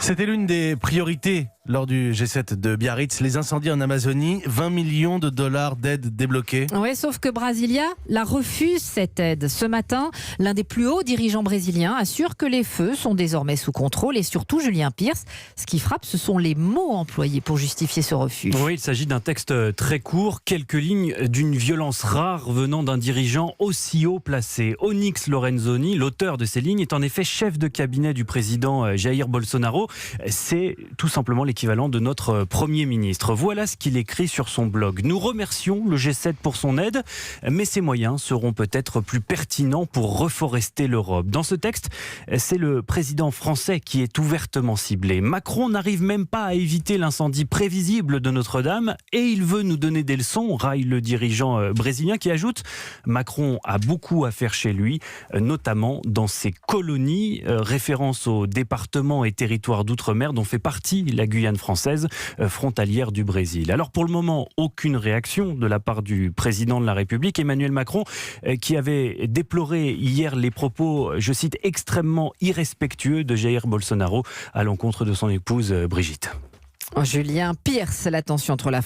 C'était l'une des priorités lors du G7 de Biarritz, les incendies en Amazonie, 20 millions de dollars d'aide débloqués. Oui, sauf que Brasilia la refuse cette aide. Ce matin, l'un des plus hauts dirigeants brésiliens assure que les feux sont désormais sous contrôle et surtout Julien Pierce. Ce qui frappe, ce sont les mots employés pour justifier ce refus. Oui, il s'agit d'un texte très court, quelques lignes d'une violence rare venant d'un dirigeant aussi haut placé. Onyx Lorenzoni, l'auteur de ces lignes, est en effet chef de cabinet du président Jair Bolsonaro. C'est tout simplement l'équivalent de notre Premier ministre. Voilà ce qu'il écrit sur son blog. Nous remercions le G7 pour son aide, mais ses moyens seront peut-être plus pertinents pour reforester l'Europe. Dans ce texte, c'est le président français qui est ouvertement ciblé. Macron n'arrive même pas à éviter l'incendie prévisible de Notre-Dame et il veut nous donner des leçons, raille le dirigeant brésilien qui ajoute « Macron a beaucoup à faire chez lui, notamment dans ses colonies », référence aux départements et territoires d'outre-mer dont fait partie la Guyane française, frontalière du Brésil. Alors pour le moment, aucune réaction de la part du président de la République, Emmanuel Macron, qui avait déploré hier les propos, je cite, extrêmement irrespectueux de Jair Bolsonaro à l'encontre de son épouse Brigitte. Julien Pierce, la tension entre la France